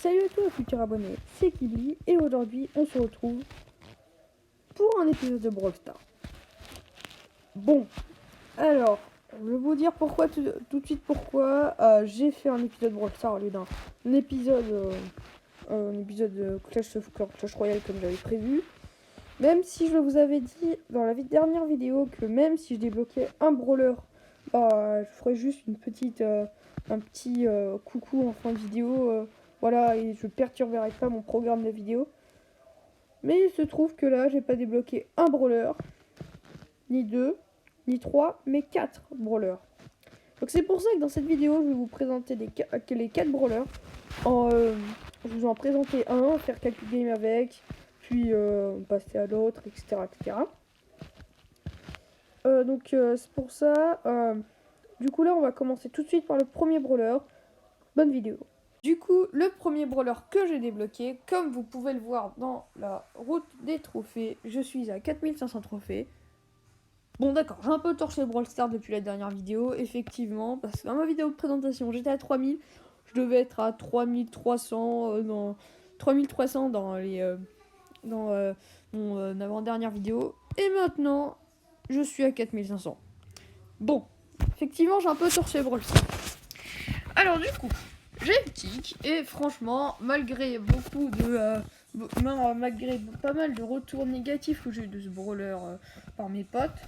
Salut à toi futurs abonnés, c'est Kibli et aujourd'hui on se retrouve pour un épisode de Brawl Stars. Bon, alors, je vais vous dire pourquoi tout de suite pourquoi j'ai fait un épisode Brawl Stars au lieu d'un épisode Clash Royale comme j'avais prévu. Même si je vous avais dit dans la dernière vidéo que même si je débloquais un brawler, je ferais juste un petit coucou en fin de vidéo. Voilà, et je perturberai pas mon programme de vidéo. Mais il se trouve que là, j'ai pas débloqué un brawler, ni deux, ni trois, mais 4 brawlers. Donc c'est pour ça que dans cette vidéo, je vais vous présenter les 4 brawlers. Je vous en présenter un, faire quelques games avec, puis passer à l'autre, etc. etc. C'est pour ça. Du coup là, on va commencer tout de suite par le premier brawler. Bonne vidéo. Du coup, le premier brawler que j'ai débloqué, comme vous pouvez le voir dans la route des trophées, je suis à 4500 trophées. Bon d'accord, j'ai un peu torché le Brawl Stars depuis la dernière vidéo, effectivement, parce que dans ma vidéo de présentation, j'étais à 3000, je devais être à 3300 dans mon avant-dernière vidéo, et maintenant, je suis à 4500. Bon, effectivement, j'ai un peu torché le Brawl Stars. Alors du coup, j'ai une tic et franchement, malgré malgré pas mal de retours négatifs que j'ai eu de ce brawler par mes potes,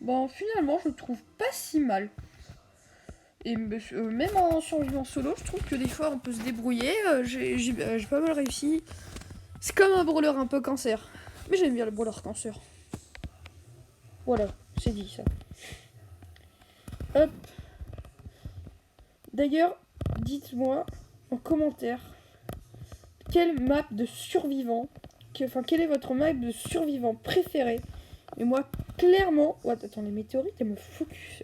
bon finalement je le trouve pas si mal. Et même en survivant solo, je trouve que des fois on peut se débrouiller. J'ai pas mal réussi. C'est comme un brawler un peu cancer, mais j'aime bien le brawler cancer. Voilà, c'est dit ça. Hop. D'ailleurs, dites-moi en commentaire quelle map de survivant, quelle est votre map de survivant préférée. Et moi, clairement... Oh, attends, les météorites, elles me focus.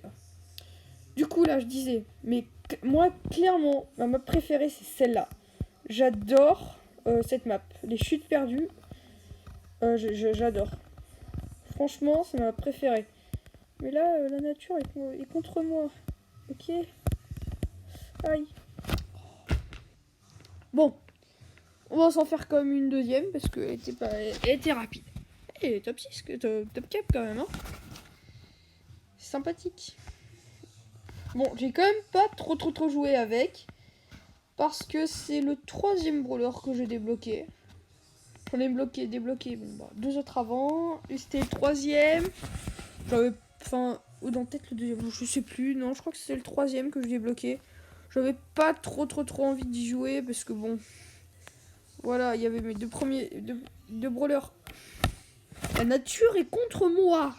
Du coup, là, je disais, mais moi, clairement, ma map préférée, c'est celle-là. J'adore cette map. Les chutes perdues, j'adore. Franchement, c'est ma map préférée. Mais là, la nature est contre moi. Ok. Aïe. Bon. On va s'en faire comme une deuxième parce qu'elle était rapide. Et top 6, top cap quand même, hein. C'est sympathique. Bon, j'ai quand même pas trop joué avec. Parce que c'est le troisième brawler que j'ai débloqué. J'en ai débloqué deux autres avant. Et c'était le troisième. Ou dans peut-être le deuxième, je sais plus. Non, je crois que c'est le troisième que j'ai débloqué. J'avais pas trop envie d'y jouer parce que bon... Voilà, il y avait mes deux brawlers. La nature est contre moi.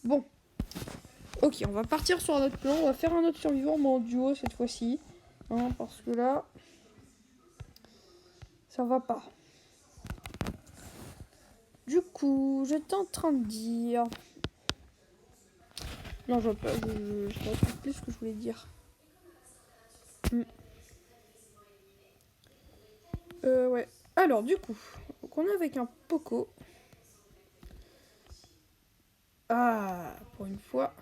Bon. Ok, on va partir sur un autre plan. On va faire un autre survivant, mais en duo cette fois-ci. Hein, parce que là... ça va pas. Du coup, j'étais en train de dire... Non, je vois pas. Je retrouve plus ce que je voulais dire. Ouais. Alors, du coup, on est avec un Poco. Ah, pour une fois.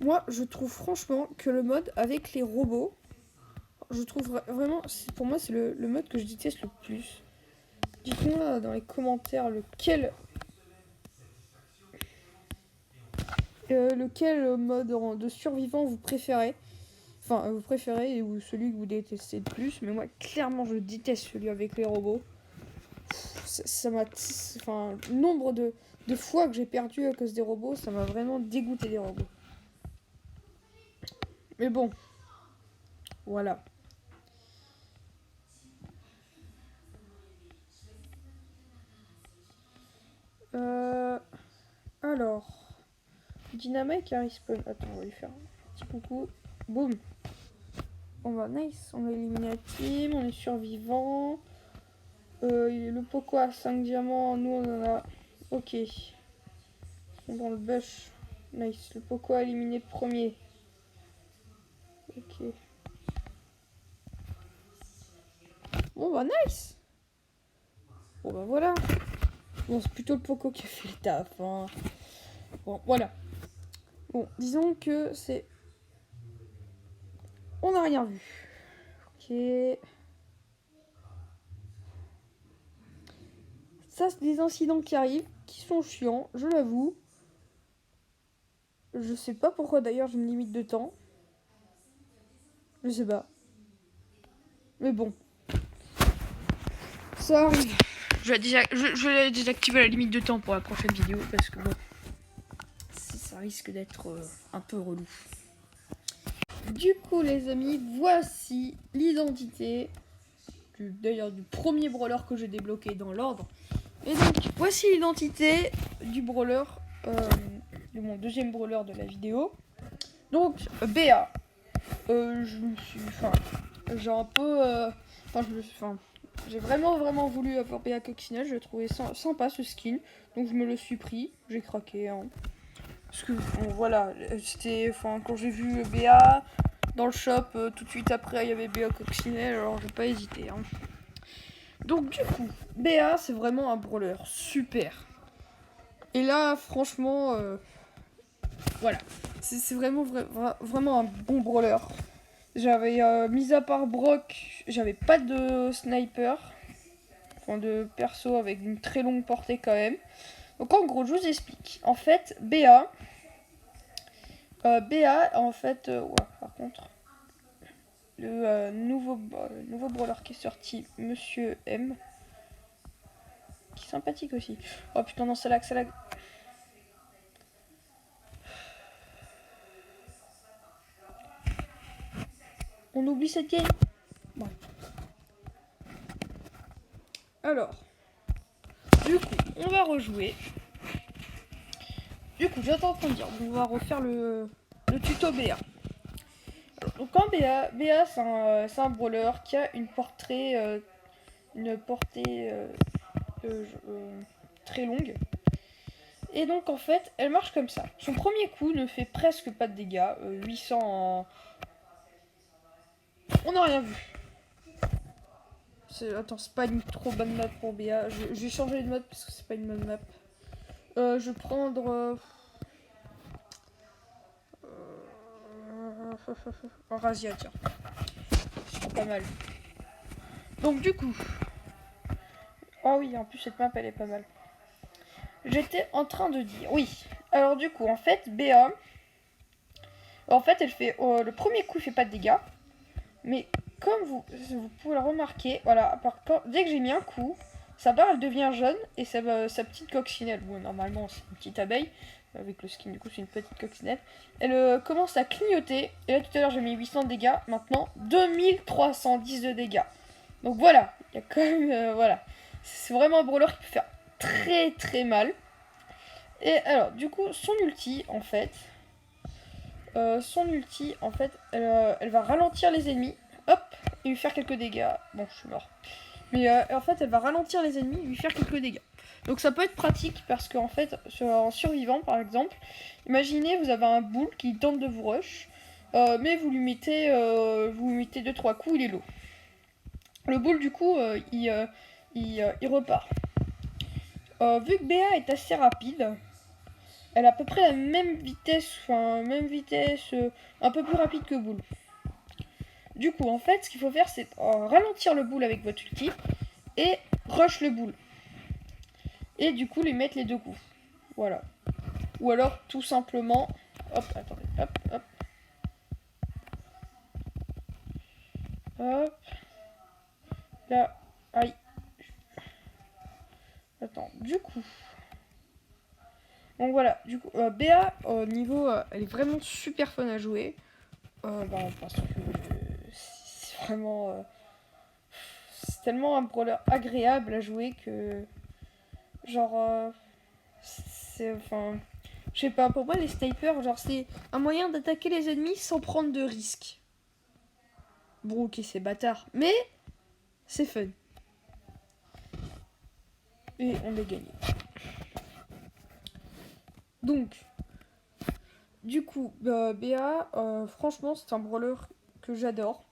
Moi, je trouve franchement que le mode avec les robots, je trouve vraiment, pour moi, c'est le mode que je déteste le plus. Dites-moi dans les commentaires lequel mode de survivant vous préférez. Enfin, vous préférez ou celui que vous détestez le plus. Mais moi, clairement, je déteste celui avec les robots. Ça m'a... Enfin, le nombre de fois que j'ai perdu à cause des robots, ça m'a vraiment dégoûté des robots. Mais bon. Voilà. Alors... Dynamite a respawn. Attends, on va lui faire un petit coucou. Boum. On va nice. On a éliminé la team. On est survivant. Le Poco a 5 diamants. Nous, on en a... Ok. Ils sont dans le bush. Nice. Le Poco a éliminé le premier. Ok. Bon, bah, nice. Bon, bah, voilà. Bon, c'est plutôt le Poco qui a fait le taf. Hein. Bon, voilà. Bon, disons que c'est on n'a rien vu. Ok. Ça, c'est des incidents qui arrivent, qui sont chiants, je l'avoue. Je sais pas pourquoi d'ailleurs j'ai une limite de temps. Je sais pas. Mais bon. Ça arrive. Je vais désactiver la limite de temps pour la prochaine vidéo parce que bon, ça risque d'être un peu relou. Du coup les amis, voici l'identité d'ailleurs du premier brawler que j'ai débloqué dans l'ordre. Et donc voici l'identité du brawler, de mon deuxième brawler de la vidéo. Donc BA. J'ai un peu, j'ai vraiment voulu avoir BA Coccinelle. Je l'ai trouvé sympa ce skin, donc je me le suis pris. J'ai craqué, hein. Parce que bon, voilà, c'était, quand j'ai vu BA dans le shop, tout de suite après il y avait BA Coccinelle, alors j'ai pas hésité, hein. Donc du coup, BA c'est vraiment un brawler super. Et là, franchement, voilà, c'est vraiment un bon brawler. J'avais, mis à part Brock, j'avais pas de sniper, de perso avec une très longue portée quand même. Donc en gros, je vous explique. En fait, BA, en fait, ouais, par contre, le nouveau brawler qui est sorti, Monsieur M, qui est sympathique aussi. Oh putain, non, ça lag. On oublie cette game. Bon. Alors, du coup, on va rejouer. Du coup, j'étais en train de dire, on va refaire le tuto BA. Alors, donc en BA c'est un brawler qui a une portée très longue. Et donc en fait, elle marche comme ça. Son premier coup ne fait presque pas de dégâts. 800 en... On n'a rien vu. Attends, c'est pas une trop bonne map pour BA. Je vais changer de mode parce que c'est pas une bonne map. Je vais prendre... Razia, tiens. C'est pas mal. Donc du coup... Oh oui, en plus cette map elle est pas mal. J'étais en train de dire... Oui. Alors du coup, en fait, BA... En fait, elle fait... le premier coup, il fait pas de dégâts. Mais comme vous pouvez le remarquer, voilà, dès que j'ai mis un coup, sa barre elle devient jaune et sa petite coccinelle, bon normalement c'est une petite abeille, avec le skin du coup c'est une petite coccinelle, elle commence à clignoter, et là tout à l'heure j'ai mis 800 de dégâts, maintenant 2310 de dégâts. Donc voilà, il y a quand même, voilà, c'est vraiment un brawler qui peut faire très mal. Et alors du coup son ulti en fait, elle va ralentir les ennemis, hop, et lui faire quelques dégâts. Bon, je suis mort. Mais en fait, elle va ralentir les ennemis et lui faire quelques dégâts. Donc ça peut être pratique parce qu'en fait, en survivant par exemple, imaginez vous avez un bull qui tente de vous rush, mais vous lui mettez 2-3 coups, il est low. Le bull du coup, il repart. Vu que BA est assez rapide, elle a à peu près la même vitesse, un peu plus rapide que Bull. Du coup, en fait, ce qu'il faut faire, c'est ralentir le Bull avec votre ulti et rush le Bull. Et du coup, lui mettre les 2 coups. Voilà. Ou alors, tout simplement... Hop, attendez, hop. Hop. Là, aïe. Attends, du coup... Donc voilà, du coup, BA, au niveau, elle est vraiment super fun à jouer. Parce que c'est vraiment... c'est tellement un brawler agréable à jouer que... Genre... c'est... Enfin... Je sais pas, pour moi, les snipers, genre, c'est un moyen d'attaquer les ennemis sans prendre de risques. Bon, ok, c'est bâtard. Mais, c'est fun. Et on a gagné. Donc... Du coup, BA, franchement, c'est un brawler que j'adore.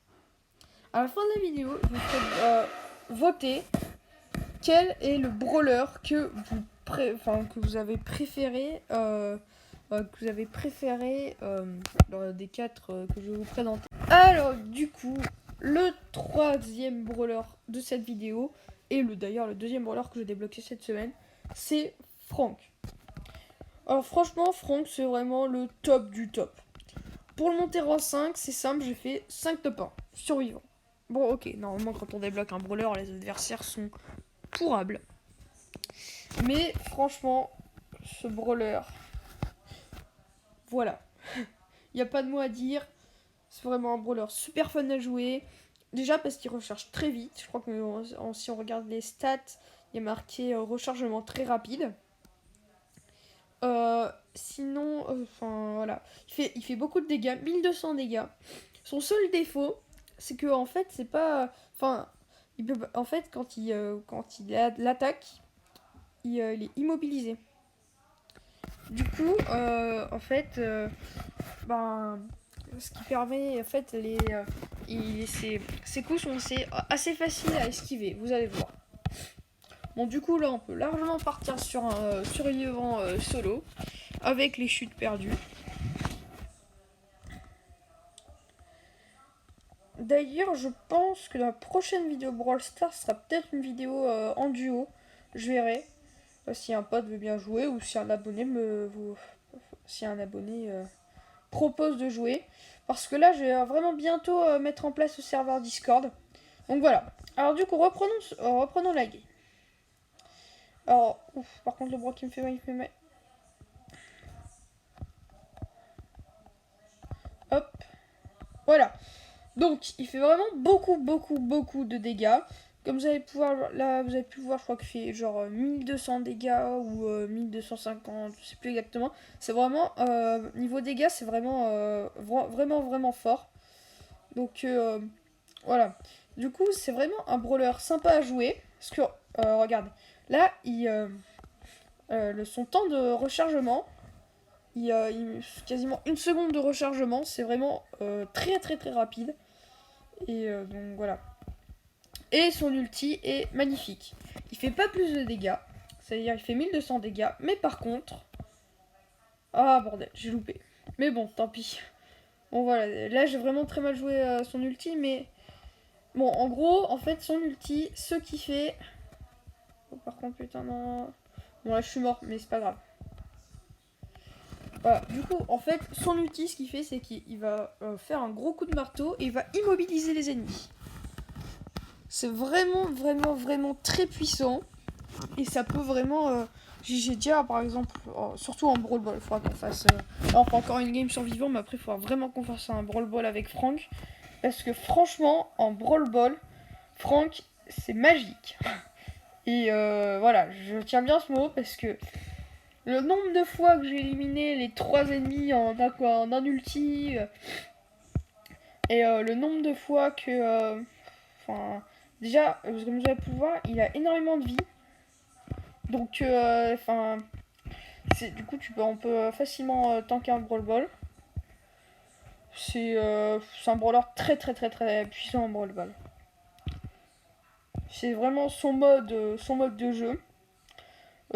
À la fin de la vidéo, je vous ferai voter quel est le brawler que vous avez préféré que vous avez préféré des 4 que je vais vous présenter. Alors du coup, le 3e brawler de cette vidéo, et d'ailleurs le 2e brawler que j'ai débloqué cette semaine, c'est Frank. Alors franchement, Frank c'est vraiment le top du top. Pour le monter en 5, c'est simple, j'ai fait 5 top 1, survivant. Bon ok, normalement quand on débloque un brawler, les adversaires sont pourrables. Mais franchement, ce brawler, voilà. Il n'y a pas de mots à dire. C'est vraiment un brawler super fun à jouer. Déjà parce qu'il recharge très vite. Je crois que si on regarde les stats, il y a marqué rechargement très rapide. Sinon, voilà. Il fait beaucoup de dégâts, 1200 dégâts. Son seul défaut, c'est que en fait, c'est pas. Enfin, il peut. En fait, quand il l'attaque, il est immobilisé. Du coup, en fait, ce qui permet, en fait, ses coups sont assez faciles à esquiver, vous allez voir. Bon, du coup, là, on peut largement partir sur un survivant solo, avec les chutes perdues. D'ailleurs, je pense que la prochaine vidéo Brawl Stars sera peut-être une vidéo en duo, je verrai. Si un pote veut bien jouer, ou si un abonné propose de jouer. Parce que là, je vais vraiment bientôt mettre en place le serveur Discord. Donc voilà. Alors du coup, reprenons la game. Alors, par contre, le bras qui me fait mal, il me fait mal. Hop. Voilà. Donc, il fait vraiment beaucoup de dégâts. Comme vous allez pouvoir, là, vous avez pu voir, je crois qu'il fait genre 1200 dégâts ou 1250, je sais plus exactement. C'est vraiment, niveau dégâts, c'est vraiment fort. Donc, voilà. Du coup, c'est vraiment un brawler sympa à jouer. Parce que, regarde, là, son temps de rechargement, quasiment 1 seconde de rechargement, c'est vraiment très rapide. Et donc voilà. Et son ulti est magnifique. Il fait pas plus de dégâts, c'est-à-dire il fait 1200 dégâts, mais par contre... Ah bordel, j'ai loupé. Mais bon, tant pis. Bon voilà, là j'ai vraiment très mal joué son ulti, mais... Bon, en gros, en fait, son ulti, ce qui fait... Oh, par contre, putain, non... Bon là je suis mort, mais c'est pas grave. Voilà, du coup, en fait, son ulti, ce qu'il fait, c'est qu'il va faire un gros coup de marteau et il va immobiliser les ennemis. C'est vraiment très puissant. Et ça peut vraiment... j'ai déjà, par exemple, surtout en Brawl Ball, il faudra qu'on fasse... alors, pas encore une game survivant, mais après, il faudra vraiment qu'on fasse un Brawl Ball avec Frank. Parce que franchement, en Brawl Ball, Frank, c'est magique. Et voilà, je tiens bien ce mot parce que le nombre de fois que j'ai éliminé les 3 ennemis en un ulti, et le nombre de fois que... déjà, comme vous avez pu voir, il a énormément de vie. Donc, du coup, on peut facilement tanker un Brawl Ball. C'est un brawler très puissant en Brawl Ball. C'est vraiment son mode de jeu.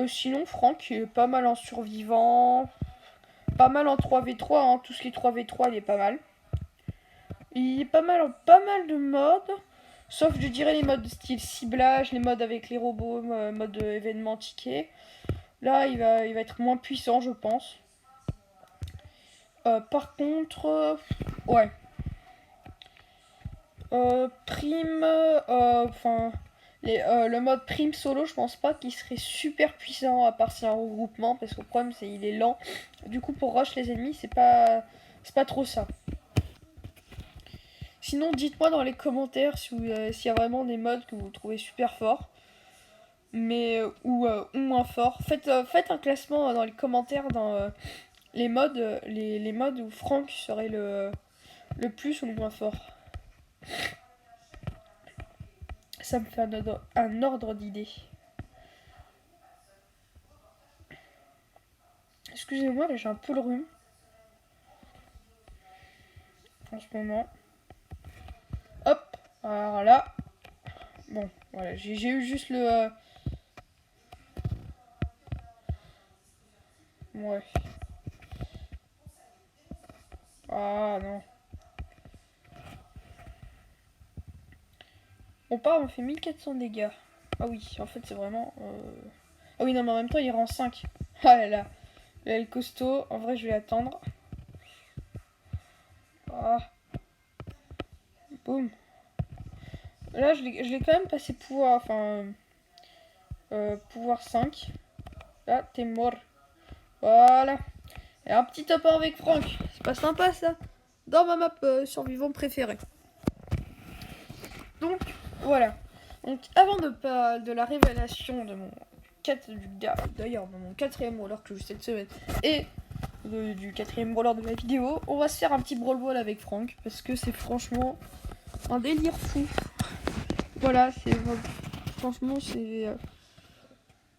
Sinon, Frank est pas mal en survivant. Pas mal en 3v3. Hein. Tout ce qui est 3v3, il est pas mal. Il est pas mal en pas mal de modes. Sauf, je dirais, les modes style ciblage, les modes avec les robots, mode événement ticket. Là, il va être moins puissant, je pense. Par contre, ouais. Prime, le mode prime solo, je pense pas qu'il serait super puissant à part si un regroupement, parce que le problème c'est il est lent. Du coup, pour rush les ennemis, c'est pas trop ça. Sinon, dites-moi dans les commentaires s'il y a vraiment des modes que vous trouvez super forts, mais ou moins forts. Faites un classement dans les commentaires dans les modes, les modes où Frank serait le plus ou le moins fort. Ça me fait un ordre d'idée. Excusez-moi, là j'ai un peu le rhume. En ce moment. Hop, alors là. Bon, voilà, j'ai eu juste le... Ouais. Ah non. On part, on fait 1400 dégâts. Ah oui, en fait c'est vraiment... Ah oui non mais en même temps il rend 5. Ah là là. Là le costaud, en vrai je vais attendre. Ah. Boum. Là je l'ai quand même passé pouvoir, enfin... pouvoir 5. Là t'es mort. Voilà. Et un petit top 1 avec Franck. C'est pas sympa ça. Dans ma map survivant préférée. Donc voilà. Donc avant de la révélation de mon d'ailleurs de mon 4ème brawler que j'ai cette semaine et du 4ème brawler de la vidéo, on va se faire un petit brawl ball avec Franck parce que c'est franchement un délire fou. Voilà, c'est franchement c'est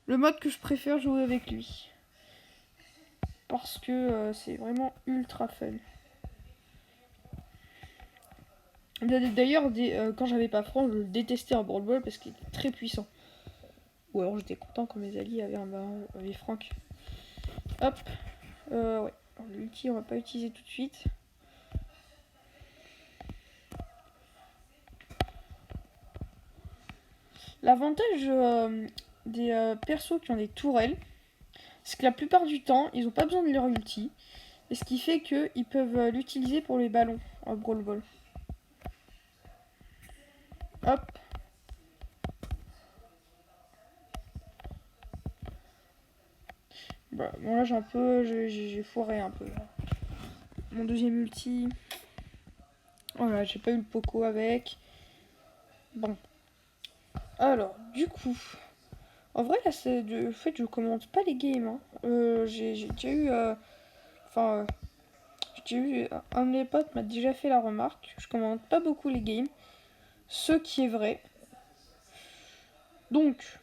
le mode que je préfère jouer avec lui parce que c'est vraiment ultra fun. D'ailleurs, quand j'avais pas Franck, je détestais un brawl ball parce qu'il était très puissant. Ou alors j'étais content quand mes alliés avaient Franck. Hop. Ouais. L'ulti, on va pas utiliser tout de suite. L'avantage des persos qui ont des tourelles, c'est que la plupart du temps, ils ont pas besoin de leur ulti. Et ce qui fait qu'ils peuvent l'utiliser pour les ballons en brawl ball. Hop. Bah, bon là j'ai foiré un peu. Là. Mon deuxième ulti. Voilà, j'ai pas eu le Poco avec. Bon. Alors, du coup. En vrai, là, c'est de fait, je commente pas les games. Hein. J'ai déjà eu. J'ai eu. Un de mes potes m'a déjà fait la remarque. Je commente pas beaucoup les games. Ce qui est vrai. Donc.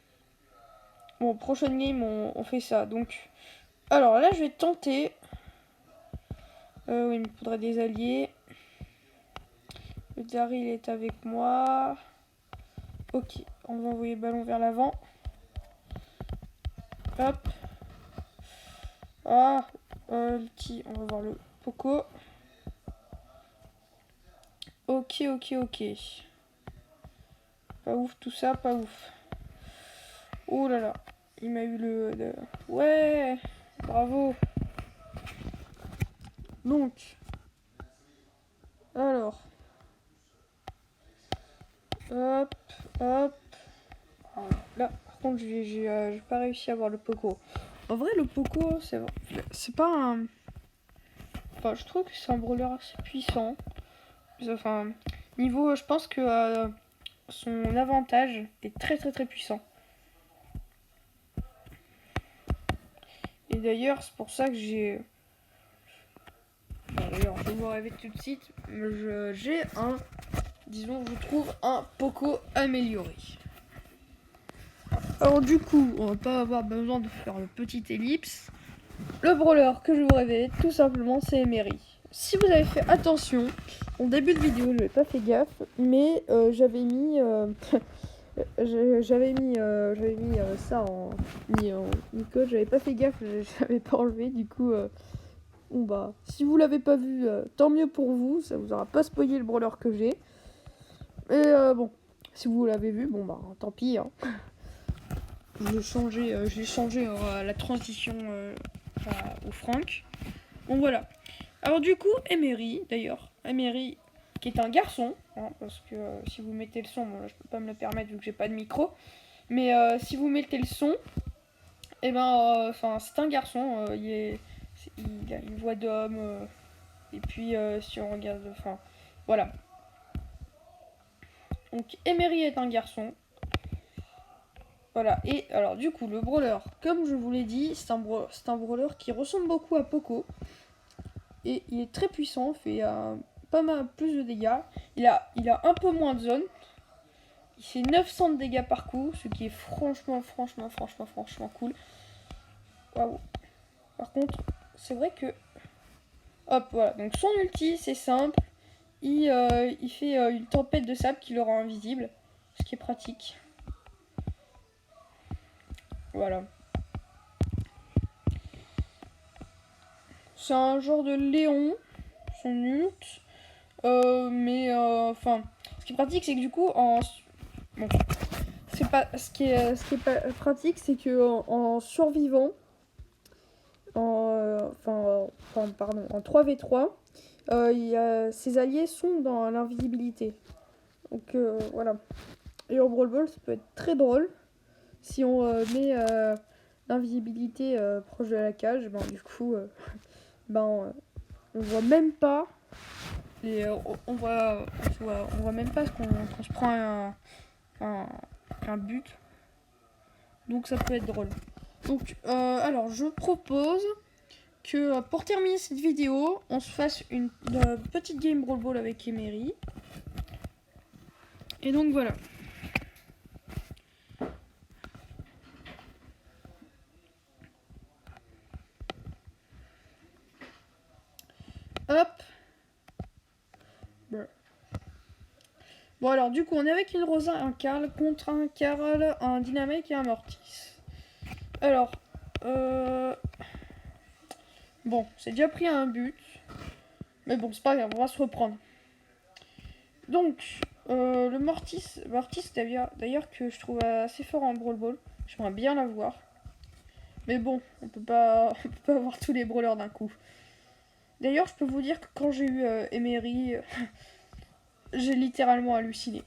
Bon, prochaine game, on fait ça. Donc. Alors là, je vais tenter. Oui, il me faudrait des alliés. Le Daryl est avec moi. Ok, on va envoyer le ballon vers l'avant. Hop. Ah, ulti, on va voir le Poco. Ok. Pas ouf tout ça, pas ouf. Oh là là, il m'a eu le... Ouais, bravo. Donc, alors. Hop. Alors, là, par contre, j'ai pas réussi à avoir le Poco. En vrai, le Poco, c'est pas un... Enfin, je trouve que c'est un brawler assez puissant. Enfin, niveau, je pense que son avantage est très puissant. Et d'ailleurs, c'est pour ça que j'ai... Bon, d'ailleurs, je vais vous révéler tout de suite. J'ai un... Disons, je trouve un Poco amélioré. Alors du coup, on va pas avoir besoin de faire le petit ellipse. Le brawler que je vais vous révéler, tout simplement, c'est Emery. Si vous avez fait attention, en début de vidéo, je n'avais pas fait gaffe, mais j'avais mis... j'avais mis ça en code, j'avais pas fait gaffe, j'avais pas enlevé, du coup bon bah si vous l'avez pas vu, tant mieux pour vous, ça vous aura pas spoilé le brawler que j'ai. Et bon, si vous l'avez vu, bon bah tant pis. Hein. J'ai changé la transition au Franck. Bon voilà. Alors du coup, Emery, d'ailleurs, Emery qui est un garçon, hein, parce que si vous mettez le son, bon là je peux pas me le permettre vu que j'ai pas de micro, mais si vous mettez le son, et ben, c'est un garçon, il a une voix d'homme, et puis si on regarde, voilà. Donc Emery est un garçon. Voilà, et alors du coup, le brawler, comme je vous l'ai dit, c'est un brawler qui ressemble beaucoup à Poco. Et il est très puissant, fait pas mal plus de dégâts. Il a un peu moins de zone. Il fait 900 de dégâts par coup, ce qui est franchement cool. Waouh. Par contre, c'est vrai que... Hop, voilà. Donc son ulti, c'est simple. Il fait une tempête de sable qui le rend invisible, ce qui est pratique. Voilà. C'est un genre de Léon. sont nuls. Mais enfin, ce qui est pratique, c'est que du coup, bon, c'est pas ce qui est pas pratique, c'est que en survivant, en 3v3, ses alliés sont dans l'invisibilité. Donc voilà. Et en Brawl Ball, ça peut être très drôle si on met l'invisibilité proche de la cage. Ben, du coup, on voit même pas. Et on voit même pas qu'on se prend un but. Donc ça peut être drôle. Donc alors je propose que pour terminer cette vidéo, on se fasse une petite game Brawl Ball avec Emery. Et donc voilà. Hop. Bon alors du coup on est avec une Rosa, un Karl contre un Karl, un Dynamite et un Mortis. Alors bon, c'est déjà pris un but. Mais bon, c'est pas grave, on va se reprendre. Donc, le Mortis d'ailleurs que je trouve assez fort en Brawl Ball. J'aimerais bien l'avoir. Mais bon, on peut pas avoir tous les brawlers d'un coup. D'ailleurs, je peux vous dire que quand j'ai eu Emery, j'ai littéralement halluciné.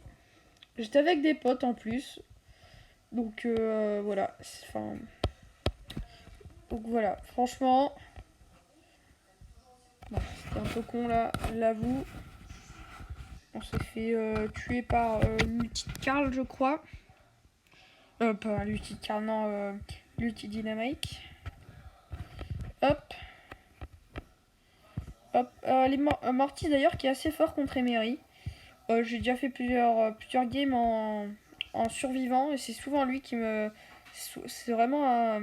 J'étais avec des potes en plus. Donc voilà. Donc voilà, franchement. Bon, c'était un peu con là, j'avoue. On s'est fait tuer par l'ulti Karl, je crois. Pas l'ulti Karl, non, l'ulti Dynamite. Hop. Hop. Mortis d'ailleurs qui est assez fort contre Emery. J'ai déjà fait plusieurs games en survivant et c'est souvent lui qui me. C'est vraiment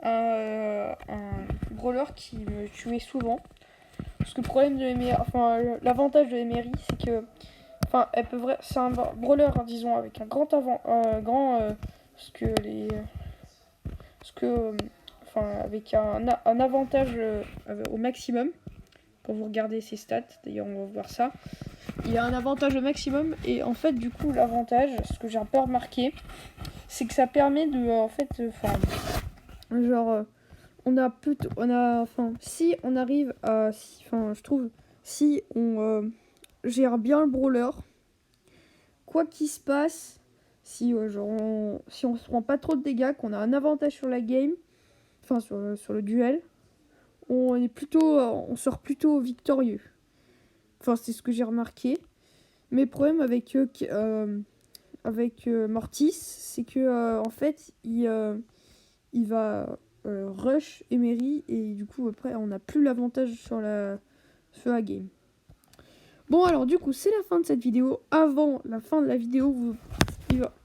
un brawler qui me tuait souvent. Parce que le problème de Emery, l'avantage de Emery, c'est que. C'est un brawler, hein, disons, avec un grand avant. Avec un avantage au maximum. Quand vous regardez ses stats, d'ailleurs, on va voir ça. Il a un avantage au maximum et en fait du coup l'avantage, ce que j'ai un peu remarqué, c'est que ça permet de si on arrive à je trouve si on gère bien le brawler, quoi qu'il se passe, si si on se prend pas trop de dégâts, qu'on a un avantage sur la game, sur le duel, on sort plutôt victorieux. Enfin c'est ce que j'ai remarqué. Mais le problème avec Mortis, c'est que en fait, il va rush Emery et du coup après on n'a plus l'avantage sur la game. Bon alors du coup c'est la fin de cette vidéo. Avant la fin de la vidéo, vous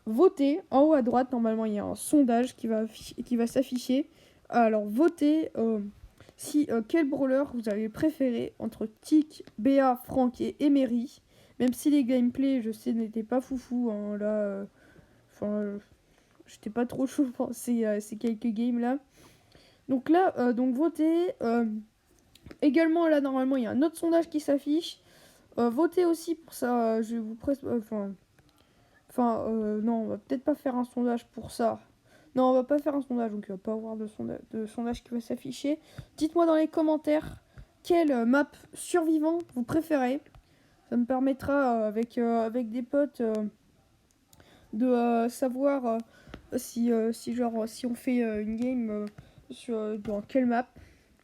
votez en haut à droite. Normalement il y a un sondage qui va s'afficher. Alors votez quel brawler vous avez préféré entre Tick, Béa, Franck et Emery. Même si les gameplays, je sais, n'étaient pas foufou, hein, là, j'étais pas trop chaud pour ces quelques games là. Donc là, donc votez. Également là, normalement, il y a un autre sondage qui s'affiche. Votez aussi pour ça. Je vais vous non, on va peut-être pas faire un sondage pour ça. Non, on va pas faire un sondage, donc il va pas avoir de sondage qui va s'afficher. Dites-moi dans les commentaires quelle map survivant vous préférez. Ça me permettra avec des potes de savoir si on fait une game dans quelle map.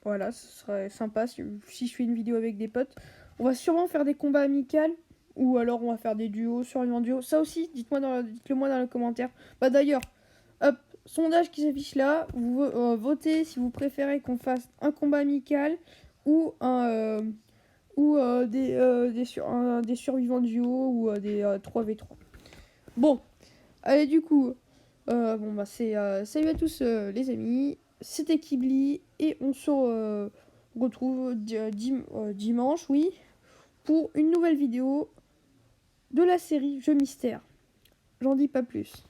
Voilà, ce serait sympa si je fais une vidéo avec des potes. On va sûrement faire des combats amicaux ou alors on va faire des duos, survivants duos. Ça aussi, dites-le moi dans les commentaires. Bah d'ailleurs, hop, sondage qui s'affiche là. Vous votez si vous préférez qu'on fasse un combat amical ou des survivants duo ou des 3v3. Bon, allez du coup, salut à tous les amis, c'était Kibli et on se retrouve dimanche, oui, pour une nouvelle vidéo de la série Jeux Mystère. J'en dis pas plus.